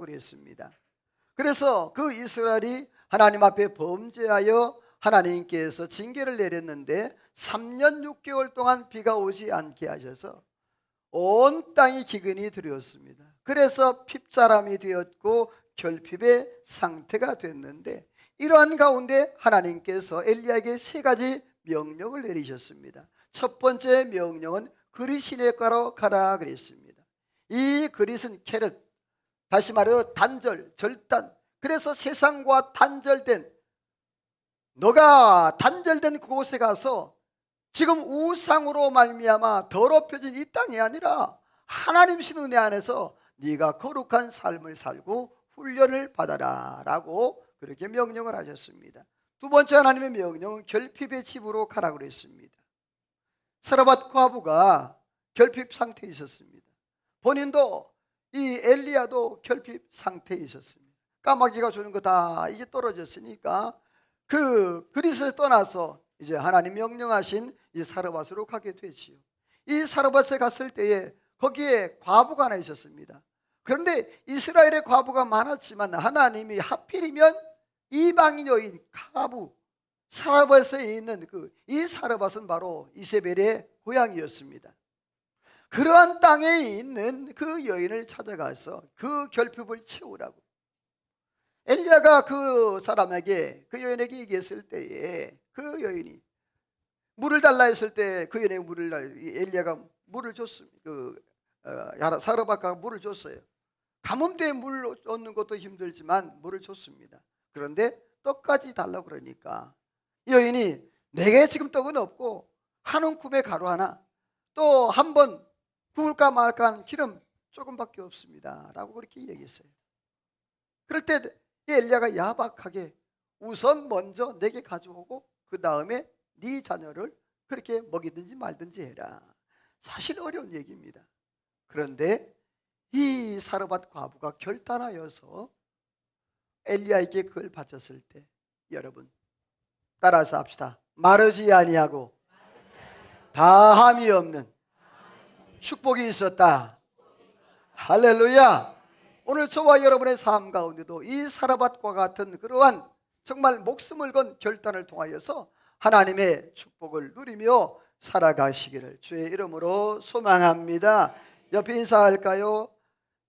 하라고 그랬습니다. 그래서 그 이스라엘이 하나님 앞에 범죄하여 하나님께서 징계를 내렸는데 3년 6개월 동안 비가 오지 않게 하셔서 온 땅이 기근이 들였습니다. 그래서 핍자람이 되었고 결핍의 상태가 됐는데, 이러한 가운데 하나님께서 엘리야에게 세 가지 명령을 내리셨습니다. 첫 번째 명령은 그릿 시내가로 가라 그랬습니다. 이 그릿은 캐럿, 다시 말해서 단절, 절단. 그래서 세상과 단절된, 너가 단절된 그곳에 가서 지금 우상으로 말미암아 더럽혀진 이 땅이 아니라 하나님 신 은혜 안에서 네가 거룩한 삶을 살고 훈련을 받아라 라고 그렇게 명령을 하셨습니다. 두 번째 하나님의 명령은 결핍의 집으로 가라고 그랬습니다. 사르밧 과부가 결핍 상태에 있었습니다. 본인도 이 엘리야도 결핍 상태에 있었습니다. 까마귀가 주는 거 다 이제 떨어졌으니까 그 그리스에 떠나서 이제 하나님 명령하신 이 사르밧으로 가게 되지요. 이 사르밧에 갔을 때에 거기에 과부가 하나 있었습니다. 그런데 이스라엘의 과부가 많았지만 하나님이 하필이면 이방인 여인 과부 사르밧에 있는 이 사르밧은 바로 이세벨의 고향이었습니다. 그러한 땅에 있는 그 여인을 찾아가서 그 결핍을 채우라고 엘리야가 그 사람에게, 그 여인에게 얘기했을 때에 그 여인이 물을 달라 했을 때 그 여인에게 물을 달라, 엘리야가 물을 줬습니다. 사르밧가 물을 줬어요. 가뭄때에 물 얻는 것도 힘들지만 물을 줬습니다. 그런데 떡까지 달라고 그러니까 여인이 내게 지금 떡은 없고 한 움큼의 가루 하나, 또 한 번 구울까 말까 한 기름 조금밖에 없습니다 라고 그렇게 얘기했어요. 그럴 때 엘리야가 야박하게 우선 먼저 내게 가져오고 그 다음에 네 자녀를 그렇게 먹이든지 말든지 해라. 사실 어려운 얘기입니다. 그런데 이 사르밧 과부가 결단하여서 엘리야에게 그걸 바쳤을 때, 여러분 따라서 합시다. 마르지 아니하고 다함이 없는 축복이 있었다. 할렐루야. 오늘 저와 여러분의 삶 가운데도 이 사르밧과 같은 그러한 정말 목숨을 건 결단을 통하여서 하나님의 축복을 누리며 살아가시기를 주의 이름으로 소망합니다. 옆에 인사할까요?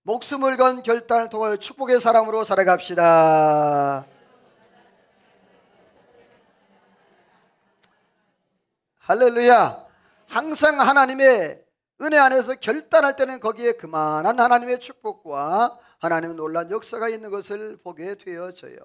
목숨을 건 결단을 통하여 축복의 사람으로 살아갑시다. 할렐루야. 항상 하나님의 은혜 안에서 결단할 때는 거기에 그만한 하나님의 축복과 하나님의 놀라운 역사가 있는 것을 보게 되어져요.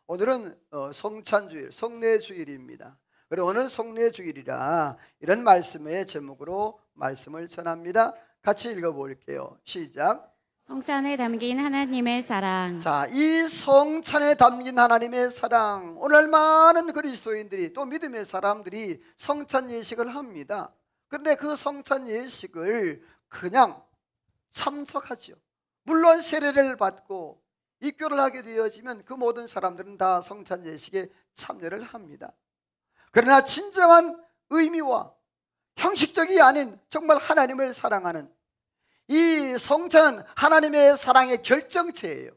오늘은 성찬주일, 성례주일입니다. 그리고 오늘 성례주일이라 이런 말씀의 제목으로 말씀을 전합니다. 같이 읽어볼게요. 시작. 성찬에 담긴 하나님의 사랑. 자, 이 성찬에 담긴 하나님의 사랑. 오늘 많은 그리스도인들이 또 믿음의 사람들이 성찬 예식을 합니다. 그런데 그 성찬 예식을 그냥 참석하죠. 물론 세례를 받고 입교를 하게 되어지면 그 모든 사람들은 다 성찬 예식에 참여를 합니다. 그러나 진정한 의미와 형식적이 아닌 정말 하나님을 사랑하는 이 성찬은 하나님의 사랑의 결정체예요.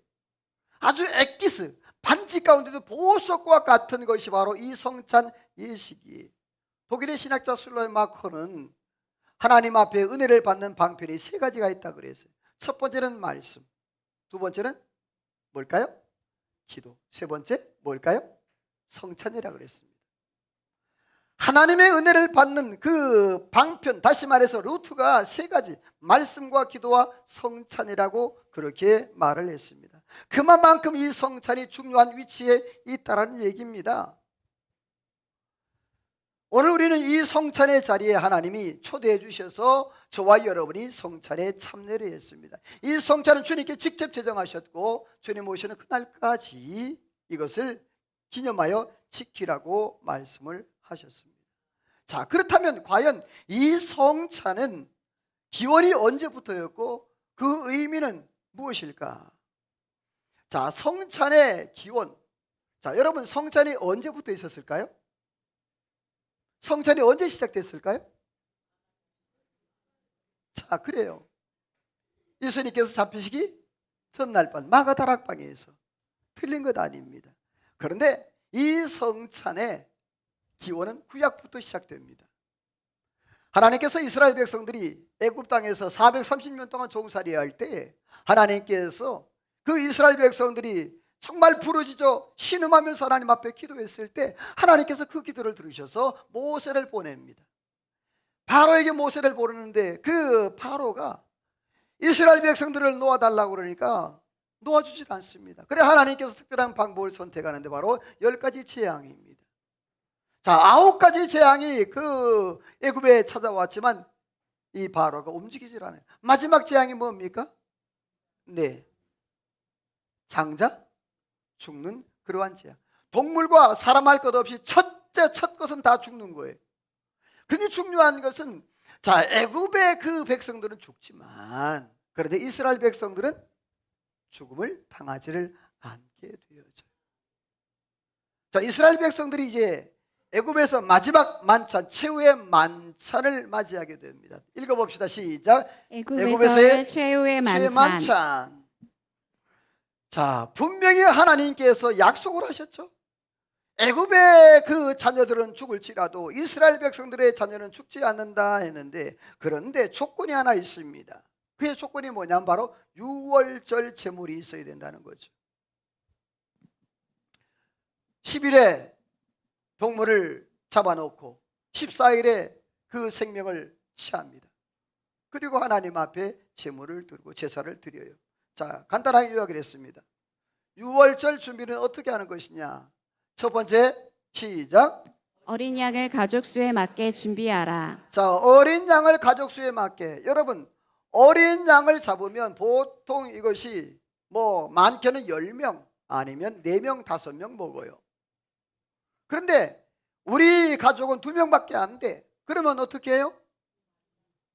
아주 엑기스, 반지 가운데도 보석과 같은 것이 바로 이 성찬 예식이에요. 독일의 신학자 술라이마커는 하나님 앞에 은혜를 받는 방편이 세 가지가 있다고 그랬어요. 첫 번째는 말씀, 두 번째는 뭘까요? 기도, 세 번째 뭘까요? 성찬이라고 그랬습니다. 하나님의 은혜를 받는 그 방편, 다시 말해서 루트가 세 가지, 말씀과 기도와 성찬이라고 그렇게 말을 했습니다. 그만큼 이 성찬이 중요한 위치에 있다는 얘기입니다. 오늘 우리는 이 성찬의 자리에 하나님이 초대해 주셔서 저와 여러분이 성찬에 참여를 했습니다. 이 성찬은 주님께 직접 제정하셨고 주님 오시는 그날까지 이것을 기념하여 지키라고 말씀을 하셨습니다. 자, 그렇다면 과연 이 성찬은 기원이 언제부터였고 그 의미는 무엇일까? 자, 성찬의 기원. 자, 여러분 성찬이 언제부터 있었을까요? 성찬이 언제 시작됐을까요? 자, 그래요. 예수님께서 잡히시기 전날 밤 마가다락방에서 틀린 것 아닙니다. 그런데 이 성찬의 기원은 구약부터 시작됩니다. 하나님께서 이스라엘 백성들이 애굽 땅에서 430년 동안 종살이 할 때 하나님께서 그 이스라엘 백성들이 정말 부르짖어 신음하면서 하나님 앞에 기도했을 때 하나님께서 그 기도를 들으셔서 모세를 보냅니다. 바로에게 모세를 보내는데 그 바로가 이스라엘 백성들을 놓아달라고 그러니까 놓아주질 않습니다. 그래 하나님께서 특별한 방법을 선택하는데 바로 10가지 재앙입니다. 자, 9가지 재앙이 그 애굽에 찾아왔지만 이 바로가 움직이질 않아요. 마지막 재앙이 뭡니까? 네, 장자 죽는 그러한 재앙. 동물과 사람 할 것 없이 첫 것은 다 죽는 거예요. 근데 중요한 것은 자, 애굽의 그 백성들은 죽지만 그런데 이스라엘 백성들은 죽음을 당하지를 않게 되어져요. 자, 이스라엘 백성들이 이제 애굽에서 마지막 만찬, 최후의 만찬을 맞이하게 됩니다. 읽어봅시다. 시작. 애굽에서의 최후의 만찬. 자, 분명히 하나님께서 약속을 하셨죠. 애굽의 그 자녀들은 죽을지라도 이스라엘 백성들의 자녀는 죽지 않는다 했는데, 그런데 조건이 하나 있습니다. 그의 조건이 뭐냐면 바로 유월절 제물이 있어야 된다는 거죠. 10일에 동물을 잡아놓고 14일에 그 생명을 취합니다. 그리고 하나님 앞에 제물을 들고 제사를 드려요. 자, 간단하게 요약을 했습니다. 유월절 준비는 어떻게 하는 것이냐? 첫 번째, 시작. 어린 양을 가족 수에 맞게 준비하라. 자, 어린 양을 가족 수에 맞게. 여러분, 어린 양을 잡으면 보통 이것이 뭐 많게는 10명 아니면 4명, 5명 먹어요. 그런데 우리 가족은 2명밖에 안 돼. 그러면 어떻게 해요?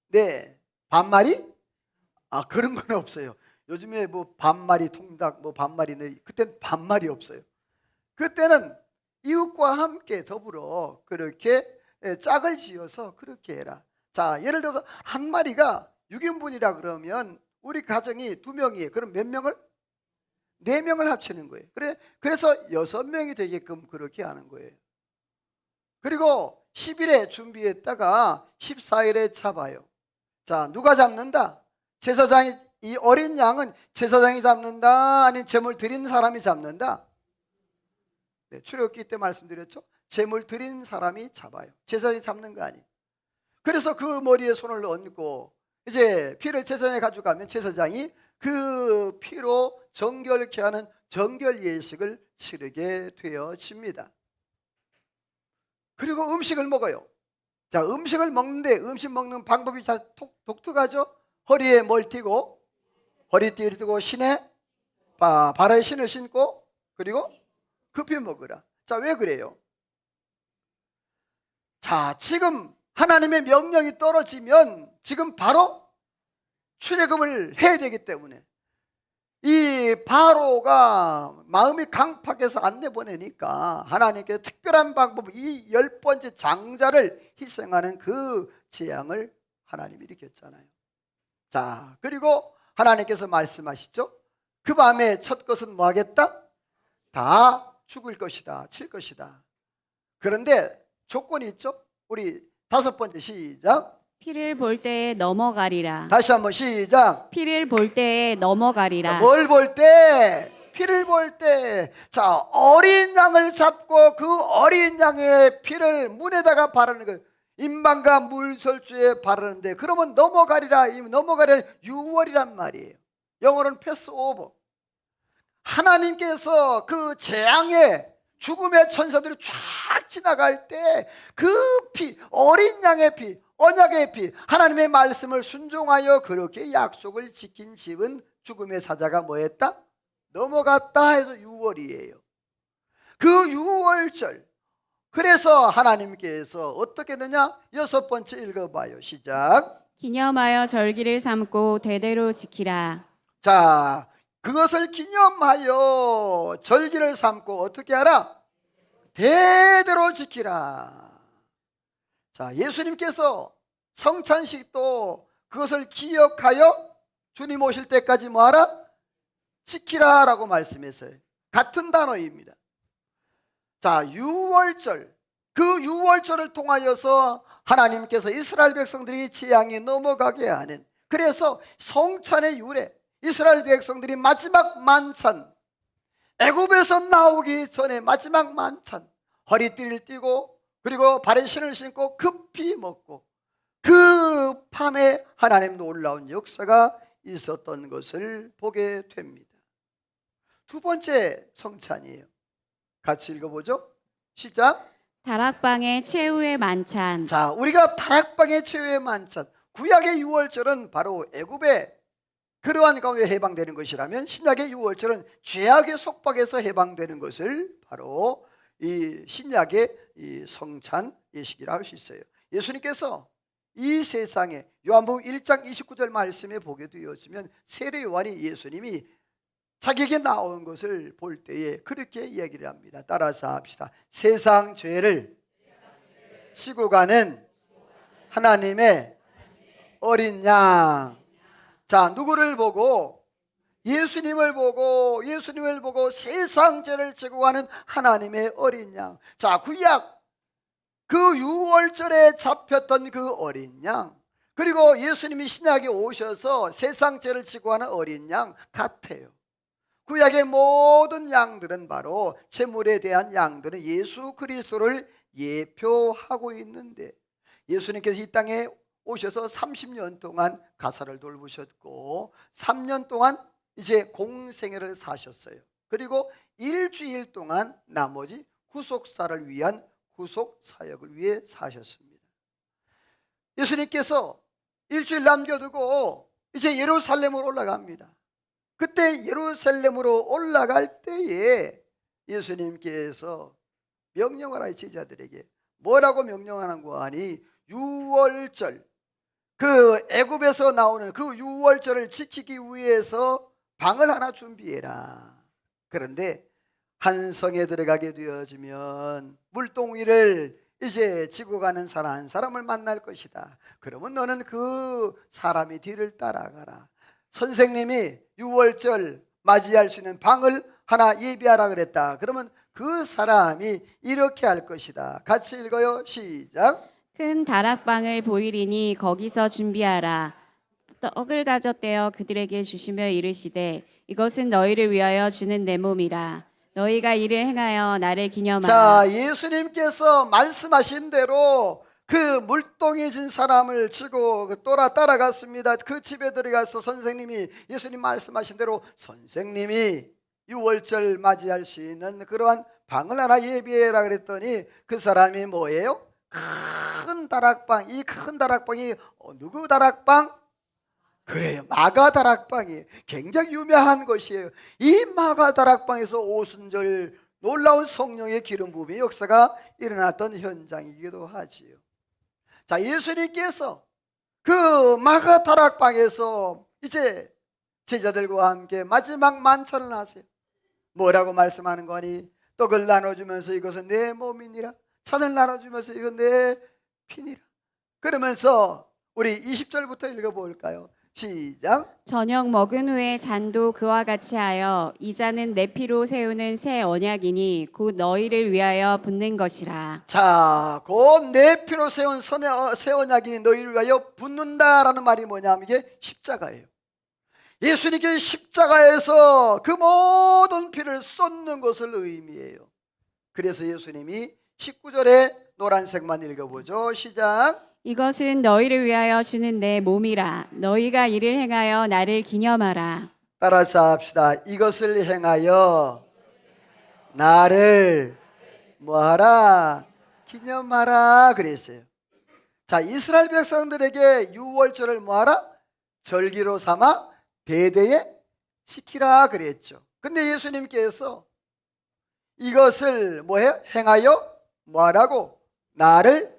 네, 반마리? 아, 그런 건 없어요. 요즘에 뭐 반마리 통닭, 뭐 반마리, 그때는 반마리 없어요. 그때는 이웃과 함께 더불어 그렇게 짝을 지어서 그렇게 해라. 자, 예를 들어서 한 마리가 6인분이라 그러면 우리 가정이 2명이에요. 그럼 몇 명을? 4명을 합치는 거예요. 그래서 6명이 되게끔 그렇게 하는 거예요. 그리고 10일에 준비했다가 14일에 잡아요. 자, 누가 잡는다? 제사장이, 이 어린 양은 제사장이 잡는다? 아니면 제물 드린 사람이 잡는다? 네, 출애굽기 때 말씀드렸죠. 제물 드린 사람이 잡아요. 제사장이 잡는 거 아니에요. 그래서 그 머리에 손을 얹고 이제 피를 제사장에 가져가면 제사장이 그 피로 정결케 하는 정결 예식을 치르게 되어집니다. 그리고 음식을 먹어요. 자, 음식을 먹는데 음식 먹는 방법이 다 독특하죠. 허리에 뭘 띠고, 허리띠를 띠고 신에 발에 신을 신고, 그리고 급히 먹으라. 자, 왜 그래요? 자, 지금 하나님의 명령이 떨어지면 지금 바로 출애굽을 해야 되기 때문에 이 바로가 마음이 강팍해서 안 내보내니까 하나님께서 특별한 방법, 이 10번째 장자를 희생하는 그 재앙을 하나님이 일으켰잖아요. 자, 그리고 하나님께서 말씀하시죠. 그 밤에 첫 것은 뭐 하겠다? 다 죽을 것이다, 칠 것이다. 그런데 조건이 있죠. 우리 5번째 시작. 피를 볼 때에 넘어가리라. 다시 한번 시작. 피를 볼 때에 넘어가리라. 뭘 볼 때? 피를 볼 때. 자, 어린 양을 잡고 그 어린 양의 피를 문에다가 바르는 거예요. 임방과 물설주에 바르는데, 그러면 넘어가리라. 넘어가리라 유월이란 말이에요. 영어로는 패스오버. 하나님께서 그 재앙의 죽음의 천사들이 쫙 지나갈 때 그 피, 어린 양의 피, 언약의 피, 하나님의 말씀을 순종하여 그렇게 약속을 지킨 집은 죽음의 사자가 뭐했다? 넘어갔다 해서 유월이에요. 그 유월절. 그래서 하나님께서 어떻게 되냐? 6번째 읽어봐요. 시작. 기념하여 절기를 삼고 대대로 지키라. 자, 그것을 기념하여 절기를 삼고 어떻게 하라? 대대로 지키라. 자, 예수님께서 성찬식도 그것을 기억하여 주님 오실 때까지 뭐하라? 지키라라고 말씀했어요. 같은 단어입니다. 자, 유월절, 그 유월절을 통하여서 하나님께서 이스라엘 백성들이 재앙이 넘어가게 하는, 그래서 성찬의 유래, 이스라엘 백성들이 마지막 만찬, 애굽에서 나오기 전에 마지막 만찬, 허리띠를 띠고 그리고 발에 신을 신고 급히 먹고, 그 밤에 하나님 놀라운 역사가 있었던 것을 보게 됩니다. 두 번째 성찬이에요. 같이 읽어보죠. 시작. 다락방의 최후의 만찬. 자, 우리가 다락방의 최후의 만찬, 구약의 유월절은 바로 애굽의 그러한 가운데 해방되는 것이라면, 신약의 유월절은 죄악의 속박에서 해방되는 것을 바로 이 신약의 이 성찬 예식이라 할 수 있어요. 예수님께서 이 세상에 요한복음 1장 29절 말씀에 보게 되어지면, 세례 요한이 예수님이 자기에게 나온 것을 볼 때에 그렇게 이야기를 합니다. 따라서 합시다. 세상 죄를 지고 가는 하나님의 어린 양. 자, 누구를 보고? 예수님을 보고 세상 죄를 지고 가는 하나님의 어린 양. 자, 구약 그 유월절에 잡혔던 그 어린 양, 그리고 예수님이 신약에 오셔서 세상 죄를 지고 가는 어린 양 같아요. 구약의 모든 양들은 바로, 제물에 대한 양들은 예수 그리스도를 예표하고 있는데, 예수님께서 이 땅에 오셔서 30년 동안 가사를 돌보셨고 3년 동안 이제 공생애를 사셨어요. 그리고 일주일 동안 나머지 후속사를 위한 후속 사역을 위해 사셨습니다. 예수님께서 일주일 남겨두고 이제 예루살렘으로 올라갑니다. 그때 예루살렘으로 올라갈 때에 예수님께서 명령을 하여 제자들에게 뭐라고 명령하는 거 아니? 유월절, 그 애굽에서 나오는 그 유월절을 지키기 위해서 방을 하나 준비해라. 그런데 한 성에 들어가게 되어지면 물동이를 이제 지고 가는 사람 한 사람을 만날 것이다. 그러면 너는 그 사람이 뒤를 따라가라. 선생님이 유월절 맞이할 수 있는 방을 하나 예비하라 그랬다. 그러면 그 사람이 이렇게 할 것이다. 같이 읽어요. 시작. 큰 다락방을 보이리니 거기서 준비하라. 떡을 가져떼어 그들에게 주시며 이르시되 이것은 너희를 위하여 주는 내 몸이라. 너희가 이를 행하여 나를 기념하라. 자, 예수님께서 말씀하신 대로 그 물동이 진 사람을 치고 따라갔습니다. 그 집에 들어가서 선생님이, 예수님 말씀하신 대로 선생님이 유월절 맞이할 수 있는 그러한 방을 하나 예비해라 그랬더니, 그 사람이 뭐예요? 큰 다락방. 이 큰 다락방이 누구 다락방? 그래요, 마가 다락방이 굉장히 유명한 것이에요. 이 마가 다락방에서 오순절 놀라운 성령의 기름 부음의 역사가 일어났던 현장이기도 하지요. 자, 예수님께서 그 마가 다락방에서 이제 제자들과 함께 마지막 만찬을 하세요. 뭐라고 말씀하는 거니? 떡을 나눠주면서 이것은 내 몸이니라, 잔을 나눠주면서 이건 내 피니라. 그러면서 우리 20절부터 읽어볼까요? 시작. 저녁 먹은 후에 잔도 그와 같이 하여 이 잔은 내 피로 세우는 새 언약이니 곧 너희를 위하여 붓는 것이라. 자, 곧 내 피로 세운 새 언약이니 너희를 위하여 붓는다라는 말이 뭐냐면 이게 십자가예요. 예수님께 십자가에서 그 모든 피를 쏟는 것을 의미해요. 그래서 예수님이 19절에 노란색만 읽어보죠. 시작. 이것은 너희를 위하여 주는 내 몸이라. 너희가 이를 행하여 나를 기념하라. 따라서 합시다. 이것을 행하여 나를 뭐하라? 기념하라 그랬어요. 자, 이스라엘 백성들에게 유월절을 뭐하라? 절기로 삼아 대대에 지키라 그랬죠. 근데 예수님께서 이것을 뭐해요? 행하여 뭐하라고? 나를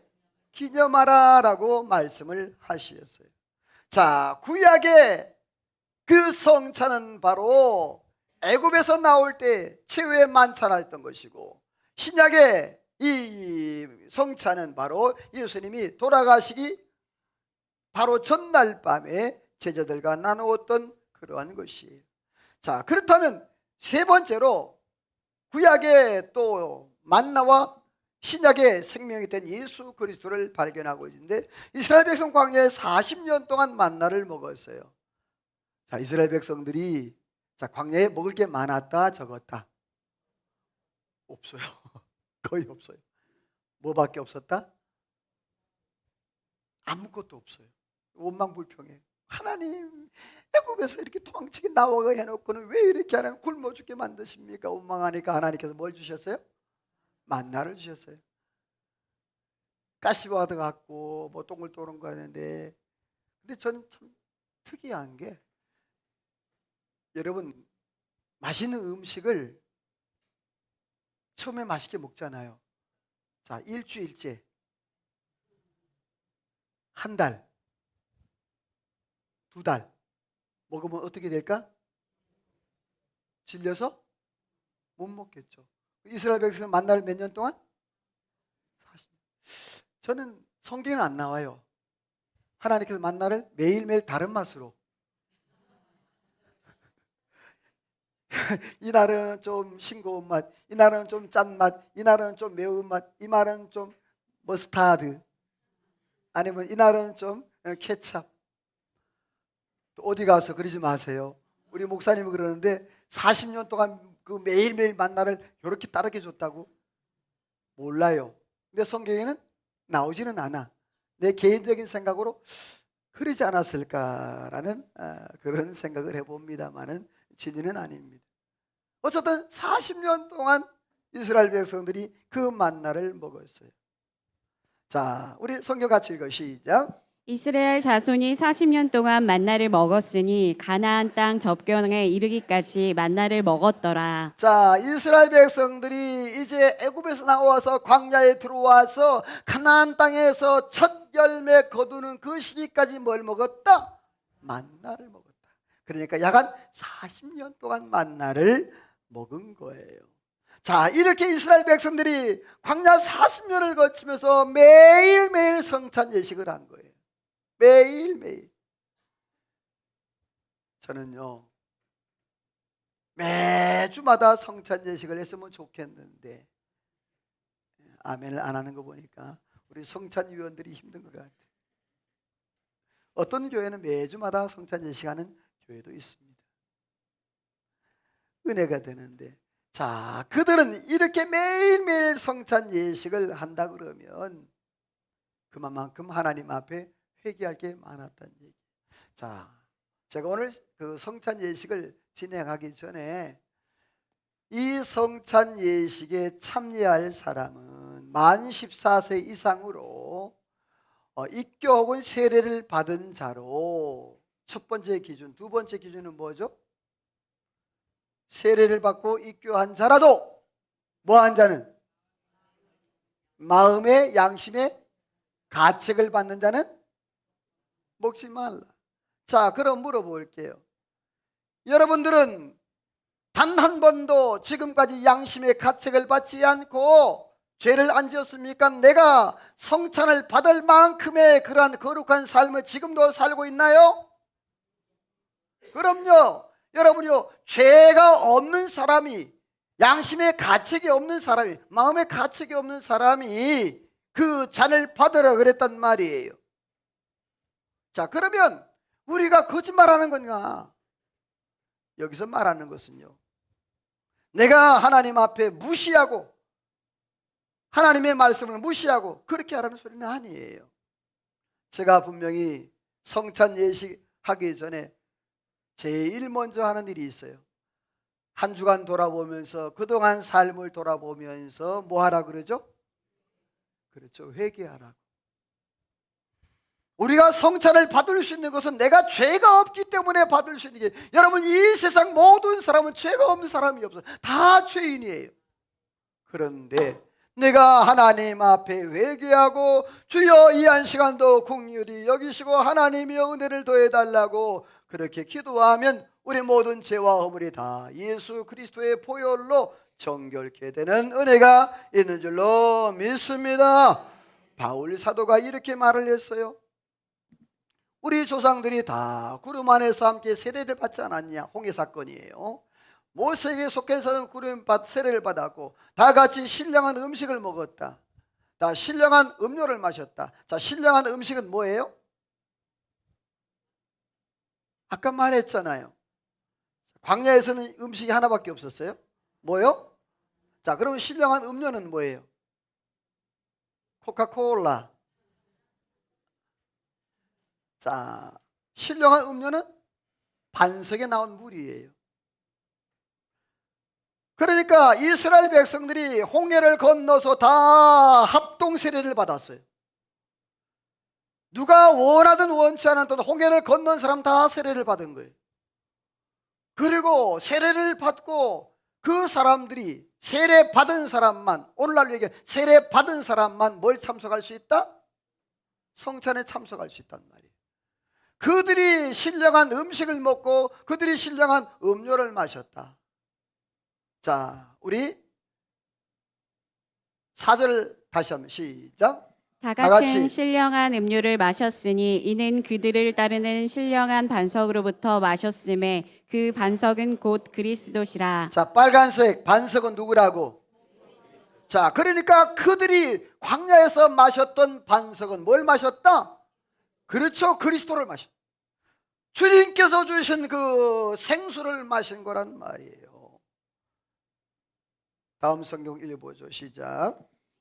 기념하라 라고 말씀을 하셨어요. 자, 구약의 그 성찬은 바로 애굽에서 나올 때 최후의 만찬이었던 것이고, 신약의 이 성찬은 바로 예수님이 돌아가시기 바로 전날 밤에 제자들과 나누었던 그러한 것이에요. 자, 그렇다면 세 번째로 구약의 또 만나와 신약의 생명이 된 예수 그리스도를 발견하고 있는데, 이스라엘 백성 광야에 40년 동안 만나를 먹었어요. 자, 이스라엘 백성들이 자, 광야에 먹을 게 많았다, 적었다? 없어요. 거의 없어요. 뭐밖에 없었다? 아무것도 없어요. 원망불평해. 하나님, 애굽에서 이렇게 도망치게 나오게 해놓고는 왜 이렇게 하나님 굶어 죽게 만드십니까? 원망하니까 하나님께서 뭘 주셨어요? 만나를 주셨어요. 가시와도 같고 뭐 동글동글 거였는데, 근데 저는 참 특이한 게, 여러분 맛있는 음식을 처음에 맛있게 먹잖아요. 자, 일주일째, 한 달, 두 달 먹으면 어떻게 될까? 질려서 못 먹겠죠. 이스라엘 백성은 만나를 몇 년 동안? 40년. 저는 성경에는 안 나와요. 하나님께서 만나를 매일매일 다른 맛으로. 이날은 좀 싱거운 맛, 이날은 좀 짠 맛, 이날은 좀 매운 맛, 이날은 좀 머스타드, 아니면 이날은 좀 케찹. 또 어디 가서 그러지 마세요. 우리 목사님이 그러는데 40년 동안 그 매일매일 만나를 이렇게 따르게 줬다고? 몰라요. 근데 성경에는 나오지는 않아. 내 개인적인 생각으로 그러지 않았을까라는 그런 생각을 해봅니다만은 진리는 아닙니다. 어쨌든 40년 동안 이스라엘 백성들이 그 만나를 먹었어요. 자, 우리 성경 같이 읽어 시작. 이스라엘 자손이 40년 동안 만나를 먹었으니 가나안 땅 접경에 이르기까지 만나를 먹었더라. 자, 이스라엘 백성들이 이제 애굽에서 나와서 광야에 들어와서 가나안 땅에서 첫 열매 거두는 그 시기까지 뭘 먹었다? 만나를 먹었다. 그러니까 약 한 40년 동안 만나를 먹은 거예요. 자, 이렇게 이스라엘 백성들이 광야 40년을 거치면서 매일매일 성찬 예식을 한 거예요. 매일매일. 저는요, 매주마다 성찬 예식을 했으면 좋겠는데, 아멘을 안 하는 거 보니까 우리 성찬위원들이 힘든 것 같아요. 어떤 교회는 매주마다 성찬 예식하는 교회도 있습니다. 은혜가 되는데, 자, 그들은 이렇게 매일매일 성찬 예식을 한다 그러면 그만큼 하나님 앞에 회개할 게 많았다는 얘기. 자, 제가 오늘 그 성찬 예식을 진행하기 전에 이 성찬 예식에 참여할 사람은 만 14세 이상으로 입교 혹은 세례를 받은 자로 첫 번째 기준, 두 번째 기준은 뭐죠? 세례를 받고 입교한 자라도 뭐한 자는? 마음의 양심의 가책을 받는 자는 먹지 말라. 자, 그럼 물어볼게요. 여러분들은 단 한 번도 지금까지 양심의 가책을 받지 않고 죄를 안 지었습니까? 내가 성찬을 받을 만큼의 그러한 거룩한 삶을 지금도 살고 있나요? 그럼요. 여러분요, 죄가 없는 사람이, 양심의 가책이 없는 사람이, 마음의 가책이 없는 사람이 그 잔을 받으라 그랬단 말이에요. 자, 그러면 우리가 거짓말하는 건가? 여기서 말하는 것은요, 내가 하나님 앞에 무시하고 하나님의 말씀을 무시하고 그렇게 하라는 소리는 아니에요. 제가 분명히 성찬 예식 하기 전에 제일 먼저 하는 일이 있어요. 한 주간 돌아보면서 그동안 삶을 돌아보면서 뭐 하라 그러죠? 그렇죠, 회개하라고. 우리가 성찬을 받을 수 있는 것은 내가 죄가 없기 때문에 받을 수 있는 게, 여러분 이 세상 모든 사람은 죄가 없는 사람이 없어요. 다 죄인이에요. 그런데 내가 하나님 앞에 회개하고 주여 이 한 시간도 긍휼히 여기시고 하나님이여 은혜를 더해달라고 그렇게 기도하면 우리 모든 죄와 허물이 다 예수 그리스도의 보혈로 정결케 되는 은혜가 있는 줄로 믿습니다. 바울 사도가 이렇게 말을 했어요. 우리 조상들이 다 구름 안에서 함께 세례를 받지 않았냐? 홍해 사건이에요. 모세에게 속해서는 구름 세례를 받았고 다 같이 신령한 음식을 먹었다. 다 신령한 음료를 마셨다. 자, 신령한 음식은 뭐예요? 아까 말했잖아요. 광야에서는 음식이 하나밖에 없었어요. 뭐요? 자, 그러면 신령한 음료는 뭐예요? 코카콜라. 자, 신령한 음료는 반석에 나온 물이에요. 그러니까 이스라엘 백성들이 홍해를 건너서 다 합동 세례를 받았어요. 누가 원하든 원치 않았든 홍해를 건넌 사람 다 세례를 받은 거예요. 그리고 세례를 받고 그 사람들이 세례 받은 사람만, 오늘날 얘기해 세례 받은 사람만 뭘 참석할 수 있다? 성찬에 참석할 수 있단 말이에요. 그들이 신령한 음식을 먹고 그들이 신령한 음료를 마셨다. 자, 우리 4절 다시 한번 시작. 다 다 같은 같이. 신령한 음료를 마셨으니 이는 그들을 따르는 신령한 반석으로부터 마셨음에 그 반석은 곧 그리스도시라. 자, 빨간색 반석은 누구라고? 자, 그러니까 그들이 광야에서 마셨던 반석은 뭘 마셨다? 그렇죠, 그리스도를 마셨다. 주님께서 주신 그 생수를 마신 거란 말이에요. 다음 성경 읽어보죠. 시작.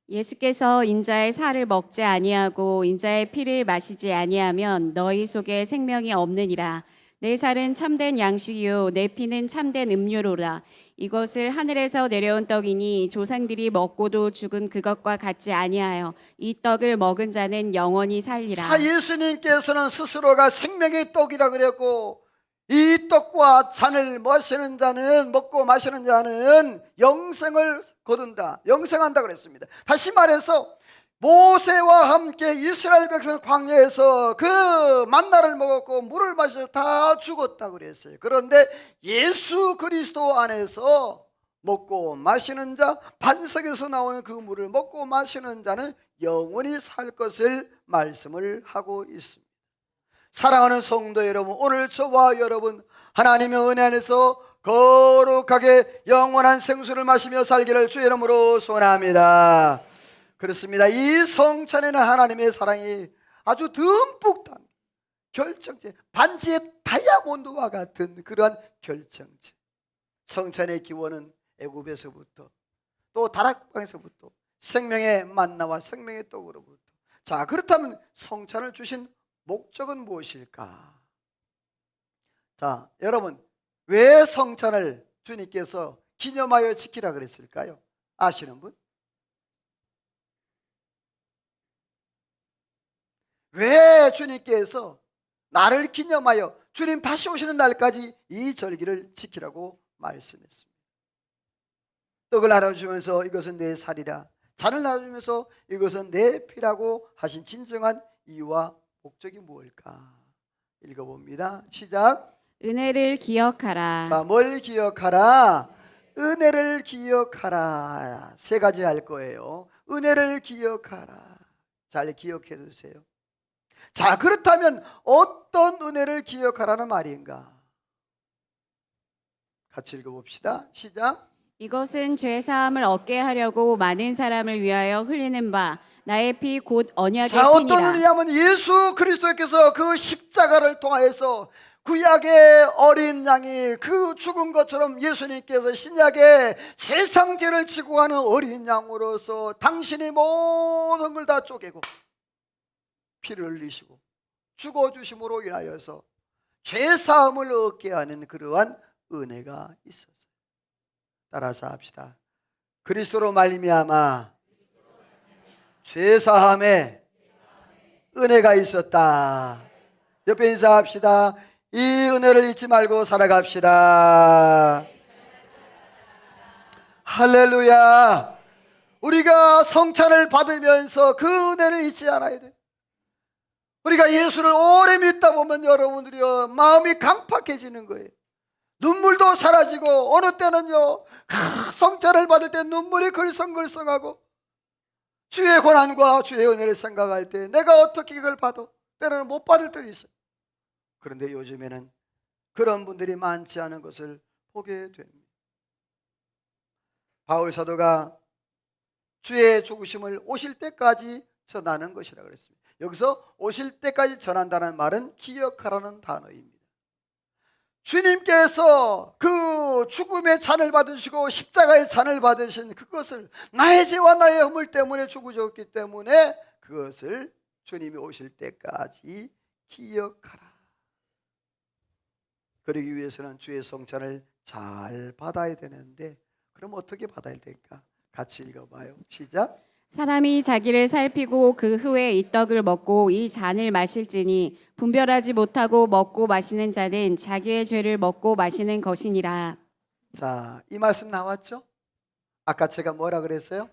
예수께서 인자의 살을 먹지 아니하고 인자의 피를 마시지 아니하면 너희 속에 생명이 없느니라. 내 살은 참된 양식이요 내 피는 참된 음료로라. 이것을 하늘에서 내려온 떡이니 조상들이 먹고도 죽은 그것과 같지 아니하여 이 떡을 먹은 자는 영원히 살리라. 자, 예수님께서는 스스로가 생명의 떡이라 그랬고 이 떡과 잔을 마시는 자는, 먹고 마시는 자는 영생을 거둔다, 영생한다 그랬습니다. 다시 말해서 모세와 함께 이스라엘 백성 광야에서 그 만나를 먹었고 물을 마셔 다 죽었다 그랬어요. 그런데 예수 그리스도 안에서 먹고 마시는 자, 반석에서 나오는 그 물을 먹고 마시는 자는 영원히 살 것을 말씀을 하고 있습니다. 사랑하는 성도 여러분, 오늘 저와 여러분 하나님의 은혜 안에서 거룩하게 영원한 생수를 마시며 살기를 주의 이름으로 소원합니다. 그렇습니다. 이 성찬에는 하나님의 사랑이 아주 듬뿍 담긴 결정체, 반지의 다이아몬드와 같은 그러한 결정체. 성찬의 기원은 애굽에서부터 또 다락방에서부터 생명의 만나와 생명의 떡으로부터. 자, 그렇다면 성찬을 주신 목적은 무엇일까? 자, 여러분, 왜 성찬을 주님께서 기념하여 지키라 그랬을까요? 아시는 분? 왜 주님께서 나를 기념하여 주님 다시 오시는 날까지 이 절기를 지키라고 말씀했습니다. 떡을 나눠주면서 이것은 내 살이라, 잔을 나눠주면서 이것은 내 피라고 하신 진정한 이유와 목적이 무엇일까? 읽어봅니다. 시작. 은혜를 기억하라. 자, 뭘 기억하라? 은혜를 기억하라. 세 가지 할 거예요. 은혜를 기억하라. 잘 기억해 두세요. 자, 그렇다면 어떤 은혜를 기억하라는 말인가? 같이 읽어봅시다. 시작. 이것은 죄 사함을 얻게 하려고 많은 사람을 위하여 흘리는 바 나의 피 곧 언약의 자, 어떤 피니라. 은혜냐면 예수 그리스도께서 그 십자가를 통하여서 구약의 어린 양이 그 죽은 것처럼 예수님께서 신약의 세상 죄를 지고 가는 어린 양으로서 당신이 모든 걸 다 쪼개고 피를 흘리시고 죽어주심으로 인하여서 죄사함을 얻게 하는 그러한 은혜가 있었어요. 따라서 합시다. 그리스도로 말미암아 죄사함에 은혜가 있었다. 옆에 인사합시다. 이 은혜를 잊지 말고 살아갑시다. 할렐루야. 우리가 성찬을 받으면서 그 은혜를 잊지 않아야 돼. 우리가 예수를 오래 믿다 보면 여러분들이 마음이 강팍해지는 거예요. 눈물도 사라지고 어느 때는요 성찬을 받을 때 눈물이 글썽글썽하고 주의 고난과 주의 은혜를 생각할 때 내가 어떻게 이걸 받아? 때로는 못 받을 때도 있어요. 그런데 요즘에는 그런 분들이 많지 않은 것을 보게 됩니다. 바울 사도가 주의 죽으심을 오실 때까지 전하는 것이라 그랬습니다. 여기서 오실 때까지 전한다는 말은 기억하라는 단어입니다. 주님께서 그 죽음의 잔을 받으시고 십자가의 잔을 받으신 그것을 나의 죄와 나의 허물 때문에 죽으셨기 때문에 그것을 주님이 오실 때까지 기억하라. 그러기 위해서는 주의 성찬을 잘 받아야 되는데, 그럼 어떻게 받아야 될까? 같이 읽어봐요. 시작. 사람이 자기를 살피고 그 후에 이 떡을 먹고 이 잔을 마실지니 분별하지 못하고 먹고 마시는 자는 자기의 죄를 먹고 마시는 것이니라. 자, 이 말씀 나왔죠? 아까 제가 뭐라 그랬어요?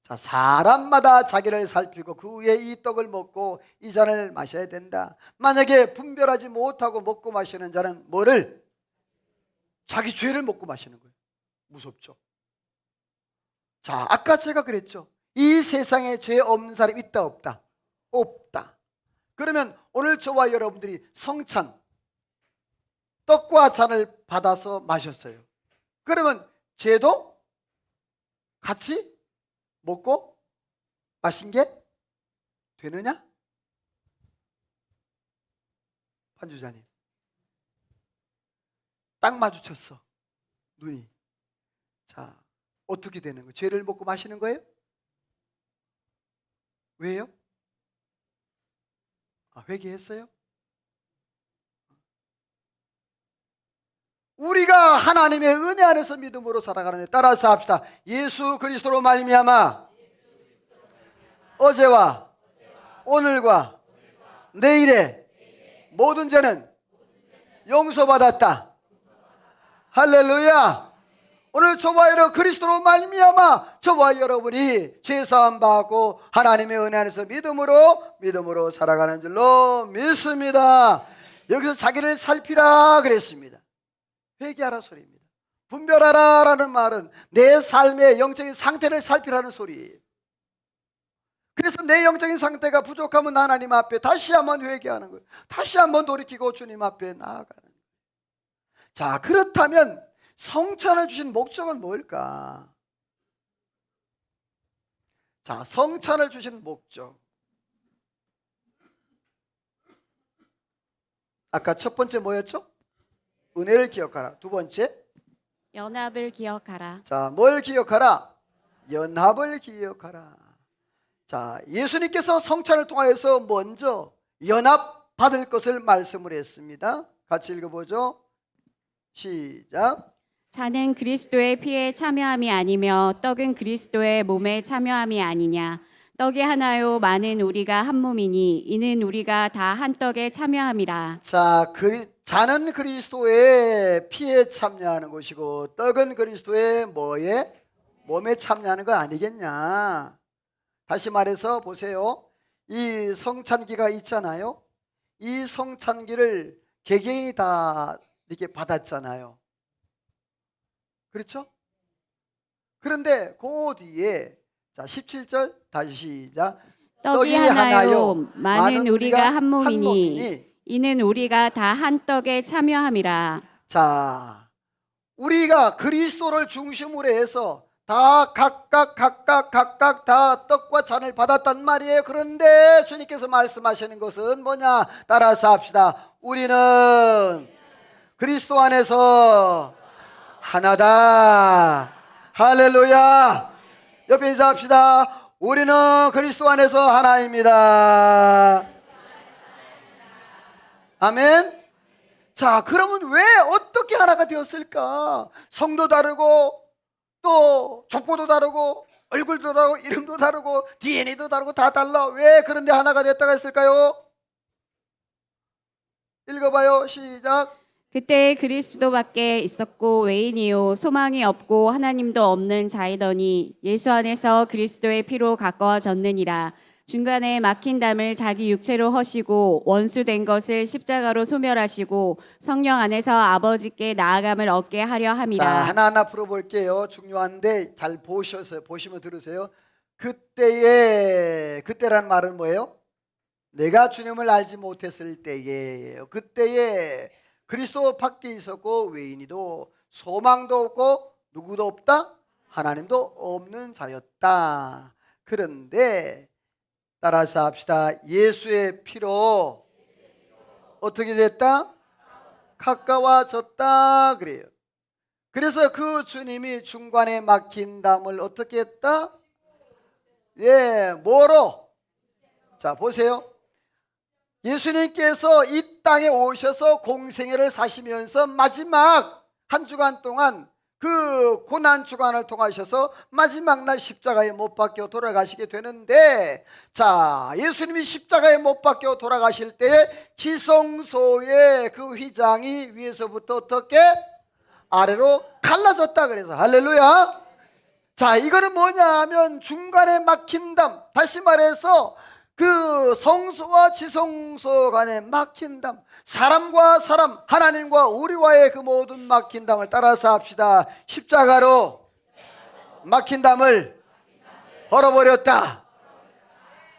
자, 사람마다 자기를 살피고 그 후에 이 떡을 먹고 이 잔을 마셔야 된다. 만약에 분별하지 못하고 먹고 마시는 자는 뭐를? 자기 죄를 먹고 마시는 거예요. 무섭죠? 자, 아까 제가 그랬죠. 이 세상에 죄 없는 사람이 있다 없다? 없다. 그러면 오늘 저와 여러분들이 성찬 떡과 잔을 받아서 마셨어요. 그러면 죄도 같이 먹고 마신 게 되느냐? 판주자님, 딱 마주쳤어, 눈이. 자, 어떻게 되는 거예요? 죄를 먹고 마시는 거예요? 왜요? 회개했어요? 우리가 하나님의 은혜 안에서 믿음으로 살아가는데, 따라서 합시다. 예수 그리스도로 말미암아 어제와 오늘과 내일의 모든 죄는 용서받았다. 할렐루야. 오늘 저와 여러분 그리스도로 말미암아 저와 여러분이 죄사함 받고 하나님의 은혜 안에서 믿음으로 살아가는 줄로 믿습니다. 여기서 자기를 살피라 그랬습니다. 회개하라 소리입니다. 분별하라라는 말은 내 삶의 영적인 상태를 살피라는 소리예요. 그래서 내 영적인 상태가 부족하면 하나님 앞에 다시 한번 회개하는 거예요. 다시 한번 돌이키고 주님 앞에 나아가는 거예요. 자, 그렇다면 성찬을 주신 목적은 뭘까? 자, 성찬을 주신 목적. 아까 첫 번째 뭐였죠? 은혜를 기억하라. 두 번째, 연합을 기억하라. 자, 뭘 기억하라? 연합을 기억하라. 자, 예수님께서 성찬을 통하여서 먼저 연합 받을 것을 말씀을 했습니다. 같이 읽어보죠. 시작. 잔은 그리스도의 피에 참여함이 아니며 떡은 그리스도의 몸에 참여함이 아니냐. 떡이 하나요 많은 우리가 한 몸이니 이는 우리가 다 한 떡에 참여함이라. 자, 잔은 그리스도의 피에 참여하는 것이고 떡은 그리스도의 뭐에? 몸에 참여하는 거 아니겠냐. 다시 말해서 보세요. 이 성찬기가 있잖아요. 이 성찬기를 개개인이 다 이렇게 받았잖아요. 그렇죠? 그런데 그 뒤에 자 17절 다시 시작. 떡이 하나요 많은 우리가 한 몸이니 이는 우리가 다 한 떡에 참여함이라. 자, 우리가 그리스도를 중심으로 해서 다 각각 다 떡과 잔을 받았단 말이에요. 그런데 주님께서 말씀하시는 것은 뭐냐? 따라서 합시다. 우리는 그리스도 안에서 하나다. 할렐루야. 옆에 인사합시다. 우리는 그리스도 안에서 하나입니다. 아멘. 자, 그러면 왜 어떻게 하나가 되었을까? 성도 다르고 또 족보도 다르고 얼굴도 다르고 이름도 다르고 DNA도 다르고 다 달라. 왜 그런데 하나가 됐다고 했을까요? 읽어봐요. 시작. 그때 그리스도밖에 있었고 외인이요 소망이 없고 하나님도 없는 자이더니 예수 안에서 그리스도의 피로 가까워졌느니라. 중간에 막힌 담을 자기 육체로 허시고 원수된 것을 십자가로 소멸하시고 성령 안에서 아버지께 나아감을 얻게 하려 함이라. 자, 하나하나 풀어볼게요. 중요한데 잘 보시면 들으세요. 그때란 말은 뭐예요? 내가 주님을 알지 못했을 때예요. 그때에 그리스도 밖에 있었고 외인이도 소망도 없고 누구도 없다? 하나님도 없는 자였다. 그런데 따라서 합시다. 예수의 피로 어떻게 됐다? 가까워졌다 그래요. 그래서 그 주님이 중간에 막힌 담을 어떻게 했다? 예, 뭐로? 자, 보세요. 예수님께서 이 땅에 오셔서 공생애를 사시면서 마지막 한 주간 동안 그 고난 주간을 통하셔서 마지막 날 십자가에 못 박혀 돌아가시게 되는데, 자, 예수님이 십자가에 못 박혀 돌아가실 때 지성소의 그 휘장이 위에서부터 어떻게 아래로 갈라졌다 그래서 할렐루야. 자, 이거는 뭐냐 하면 중간에 막힌 담, 다시 말해서 그 성소와 지성소 간에 막힌 담, 사람과 사람, 하나님과 우리와의 그 모든 막힌 담을 따라서 합시다. 십자가로 막힌 담을 걸어버렸다.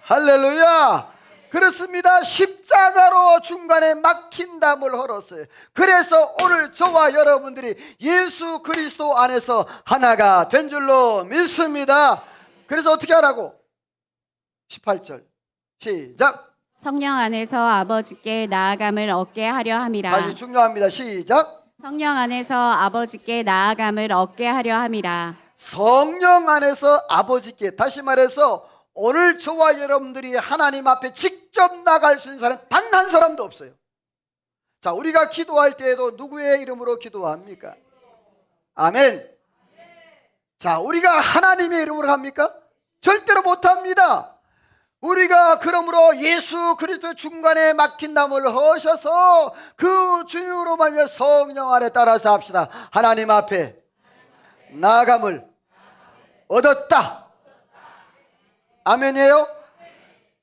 할렐루야. 그렇습니다. 십자가로 중간에 막힌 담을 헐었어요. 그래서 오늘 저와 여러분들이 예수 그리스도 안에서 하나가 된 줄로 믿습니다. 그래서 어떻게 하라고? 18절 시작. 성령 안에서 아버지께 나아감을 얻게 하려 함이라. 다시 중요합니다. 시작. 성령 안에서 아버지께 나아감을 얻게 하려 함이라. 성령 안에서 아버지께, 다시 말해서 오늘 저와 여러분들이 하나님 앞에 직접 나갈 수 있는 사람 단 한 사람도 없어요. 자, 우리가 기도할 때에도 누구의 이름으로 기도합니까? 아멘. 자, 우리가 하나님의 이름으로 합니까? 절대로 못합니다. 우리가 그러므로 예수 그리스도 중간에 막힌 담을 허셔서 그 주님으로 말미암아 성령 안에 따라서 합시다. 하나님 앞에 나아감을 얻었다. 아멘이에요?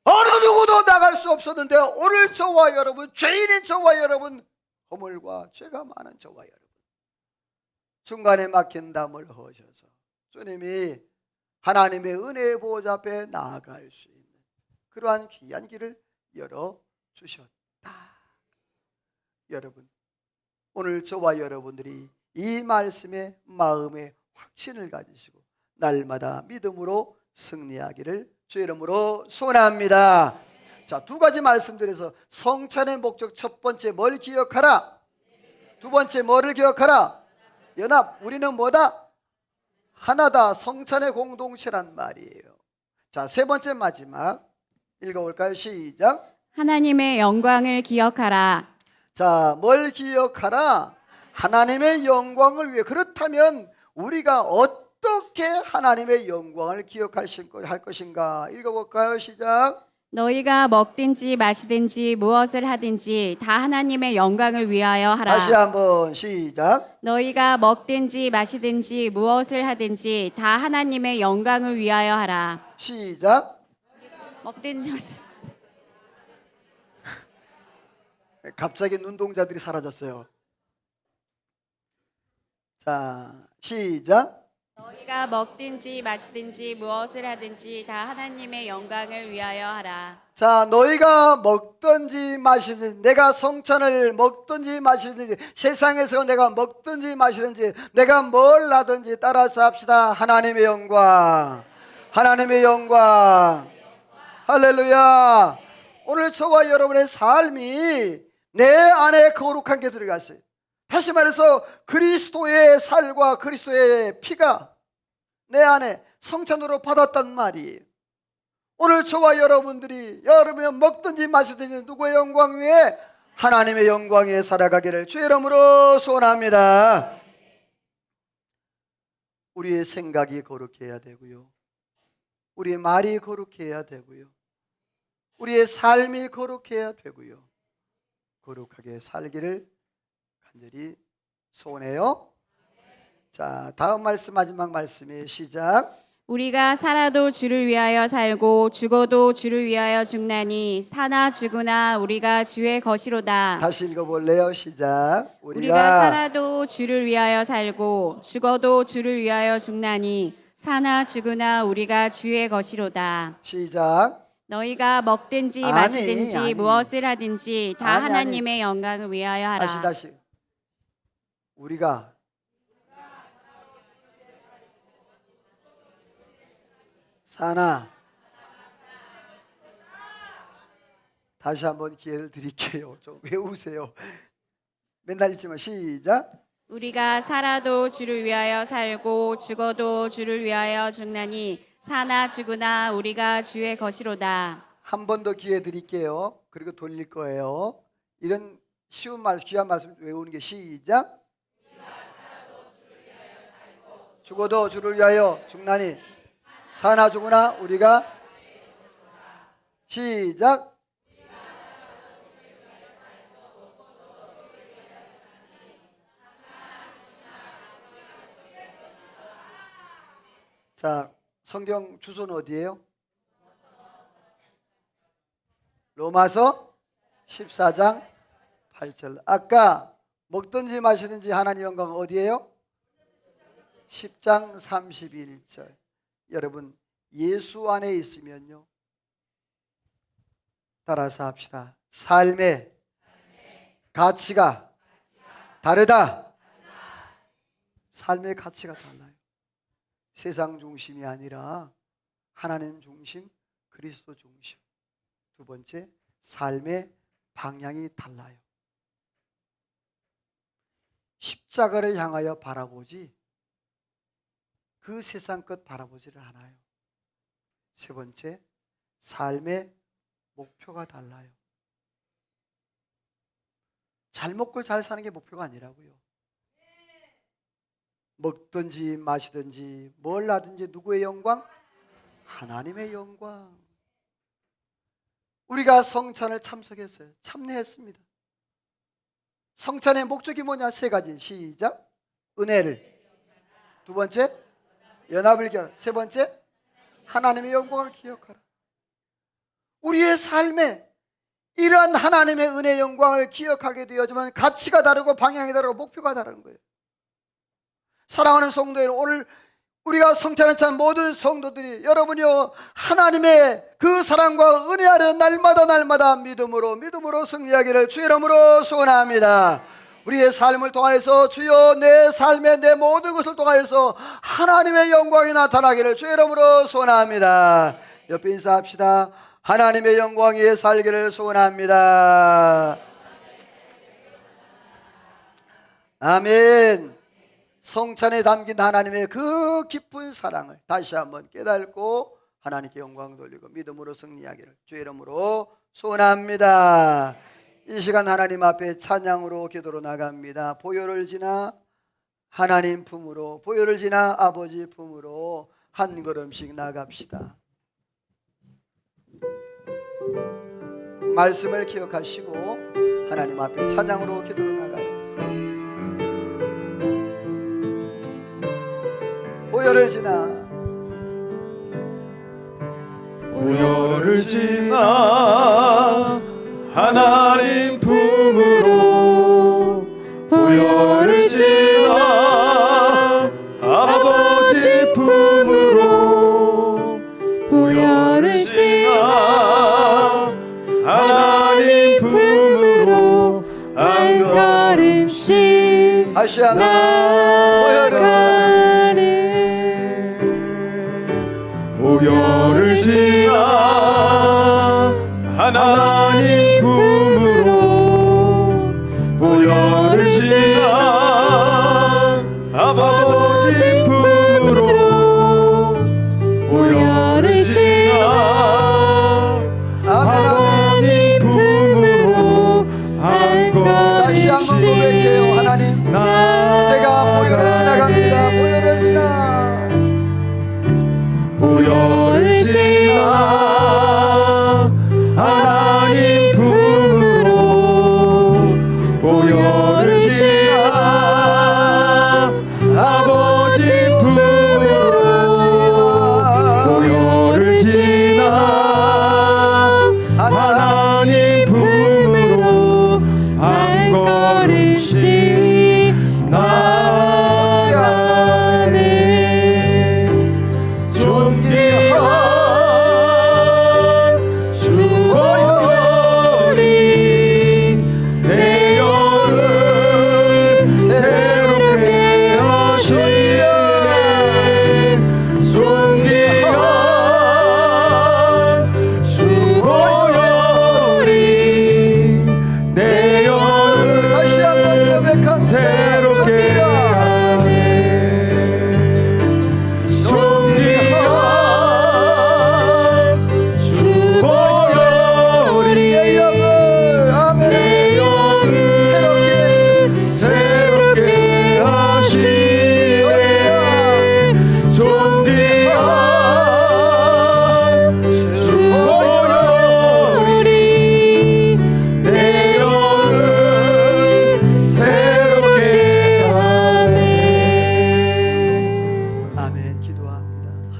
어느 누구도 나갈 수 없었는데 오늘 저와 여러분, 죄인인 저와 여러분, 허물과 죄가 많은 저와 여러분, 중간에 막힌 담을 허셔서 주님이 하나님의 은혜의 보좌 앞에 나아갈 수 있는 그러한 귀한 길을 열어주셨다. 여러분, 오늘 저와 여러분들이 이 말씀에 마음의 확신을 가지시고 날마다 믿음으로 승리하기를 주 이름으로 소원합니다. 자, 두 가지 말씀드려서 성찬의 목적, 첫 번째 뭘 기억하라? 두 번째 뭐를 기억하라? 연합. 우리는 뭐다? 하나다. 성찬의 공동체란 말이에요. 자, 세 번째 마지막 읽어볼까요? 시작. 하나님의 영광을 기억하라. 자, 뭘 기억하라? 하나님의 영광을 위해. 그렇다면 우리가 어떻게 하나님의 영광을 기억할 것인가? 읽어볼까요? 시작. 너희가 먹든지 마시든지 무엇을 하든지 다 하나님의 영광을 위하여 하라. 다시 한번 시작. 너희가 먹든지 마시든지 무엇을 하든지 다 하나님의 영광을 위하여 하라. 시작. 먹든지 마시든지. 갑자기 눈동자들이 사라졌어요. 자, 시작. 너희가 먹든지 마시든지 무엇을 하든지 다 하나님의 영광을 위하여 하라. 자, 너희가 먹든지 마시든지, 내가 성찬을 먹든지 마시든지, 세상에서 내가 먹든지 마시든지, 내가 뭘 하든지 따라서 합시다. 하나님의 영광, 하나님의 영광. 할렐루야. 오늘 저와 여러분의 삶이 내 안에 거룩한 게 들어갔어요. 다시 말해서 그리스도의 살과 그리스도의 피가 내 안에 성찬으로 받았단 말이에요. 오늘 저와 여러분들이 먹든지 마시든지 누구의 영광 위에? 하나님의 영광 위에 살아가기를 주의 이름으로 소원합니다. 우리의 생각이 거룩해야 되고요, 우리의 말이 거룩해야 되고요, 우리의 삶이 거룩해야 되고요, 거룩하게 살기를 간절히 소원해요. 자, 다음 말씀, 마지막 말씀이 시작. 우리가 살아도 주를 위하여 살고 죽어도 주를 위하여 죽나니 사나 죽으나 우리가 주의 것이로다. 다시 읽어볼래요? 시작. 우리가 살아도 주를 위하여 살고 죽어도 주를 위하여 죽나니 사나 죽으나 우리가 주의 것이로다. 시작. 너희가 먹든지 아니, 마시든지 아니. 무엇을 하든지 다 아니, 아니. 하나님의 영광을 위하여 하라. 다시 우리가 사나 다시 한번 기회를 드릴게요. 좀 외우세요. 맨날 읽지만 시작. 우리가 살아도 주를 위하여 살고 죽어도 주를 위하여 죽나니 사나 죽으나 우리가 주의 것이로다. 한 번 더 기회 드릴게요. 그리고 돌릴 거예요. 이런 쉬운 말, 귀한 말씀 외우는 게 시작. 죽어도 주를 위하여 죽나니 사나 죽으나 우리가 시작. 자, 성경 주소는 어디예요? 로마서 14장 8절. 아까 먹든지 마시든지 하나님 영광 어디예요? 10장 31절. 여러분 예수 안에 있으면요, 따라서 합시다. 삶의 가치가 다르다. 삶의 가치가 달라요. 세상 중심이 아니라 하나님 중심, 그리스도 중심. 두 번째, 삶의 방향이 달라요. 십자가를 향하여 바라보지 그 세상 것 바라보지를 않아요. 세 번째, 삶의 목표가 달라요. 잘 먹고 잘 사는 게 목표가 아니라고요. 먹든지 마시든지 뭘 하든지 누구의 영광? 하나님의 영광. 우리가 성찬을 참석했어요. 참여했습니다. 성찬의 목적이 뭐냐? 세 가지. 시작. 은혜를. 두 번째, 연합을 기하라. 세 번째, 하나님의 영광을 기억하라. 우리의 삶에 이러한 하나님의 은혜 영광을 기억하게 되어지만 가치가 다르고 방향이 다르고 목표가 다른 거예요. 사랑하는 성도 여러분, 오늘 우리가 성찬을 찬 모든 성도들이 여러분이요, 하나님의 그 사랑과 은혜 아래 날마다 믿음으로 승리하기를 주의 이름으로 소원합니다. 우리의 삶을 통하여서 주여 내 삶의 내 모든 것을 통하여서 하나님의 영광이 나타나기를 주의 이름으로 소원합니다. 옆에 인사합시다. 하나님의 영광 위에 살기를 소원합니다. 아멘. 성찬에 담긴 하나님의 그 깊은 사랑을 다시 한번 깨닫고 하나님께 영광 돌리고 믿음으로 승리하기를 주의 이름으로 소원합니다. 이 시간 하나님 앞에 찬양으로 기도로 나갑니다. 보혈을 지나 하나님 품으로, 보혈을 지나 아버지 품으로 한 걸음씩 나갑시다. 말씀을 기억하시고 하나님 앞에 찬양으로 기도로 나가요. 보혈을 지나, 보혈을 지나 하나님 품으로, 보혈을 지나 아버지 품으로, 보혈을 지나 하나님 품으로 한 걸음씩 다시 한번 보혈을, 보혈을 지나 하나님 품으로, 보혈을 지나 아버지 품으로, 보혈을 지나 하나님 품으로 한 다시 한번 고백해요. 걸음씩 하나님, 내가 보혈을 지나갑니다. 보혈을 지나, 보혈을 지나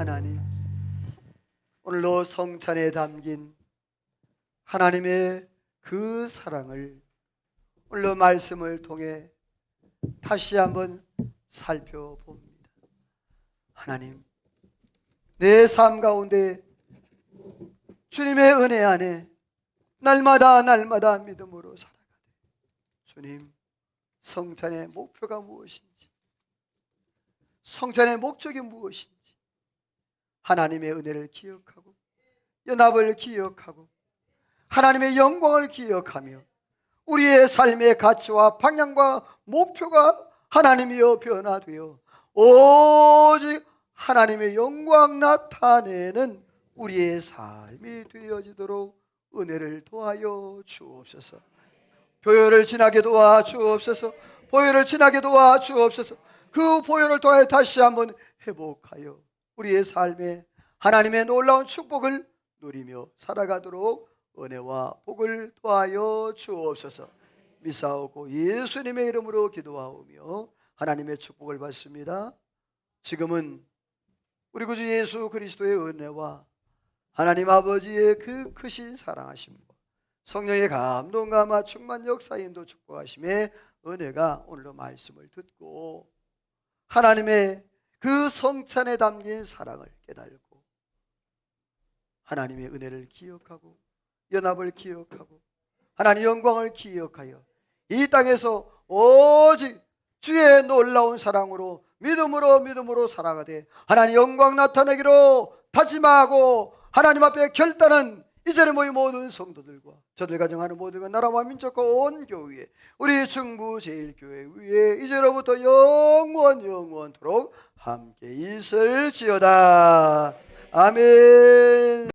하나님, 오늘도 성찬에 담긴 하나님의 그 사랑을 오늘도 말씀을 통해 다시 한번 살펴봅니다. 하나님, 내 삶 가운데 주님의 은혜 안에 날마다 믿음으로 살아가되, 주님, 성찬의 목표가 무엇인지, 성찬의 목적이 무엇인지 하나님의 은혜를 기억하고 연합을 기억하고 하나님의 영광을 기억하며 우리의 삶의 가치와 방향과 목표가 하나님이여 변화되어 오직 하나님의 영광 나타내는 우리의 삶이 되어지도록 은혜를 도와여 주옵소서. 보혈을 지나게 도와 주옵소서. 보혈을 지나게 도와 주옵소서. 그 보혈을 통해 다시 한번 회복하여 우리의 삶에 하나님의 놀라운 축복을 누리며 살아가도록 은혜와 복을 도와여 주옵소서. 미사오고 예수님의 이름으로 기도하오며 하나님의 축복을 받습니다. 지금은 우리 구주 예수 그리스도의 은혜와 하나님 아버지의 그 크신 사랑하심과 성령의 감동감화 충만 역사인도 축복하심의 은혜가 오늘도 말씀을 듣고 하나님의 그 성찬에 담긴 사랑을 깨달고 하나님의 은혜를 기억하고 연합을 기억하고 하나님의 영광을 기억하여 이 땅에서 오직 주의 놀라운 사랑으로 믿음으로 살아가되 하나님 영광 나타내기로 다짐하고 하나님 앞에 결단은 이 자리에 모인 모든 성도들과 저들 가정하는 모든 나라와 민족과 온 교회 우리 충부 제일교회 위에 이제로부터 영원토록 함께 있을지어다. 아멘.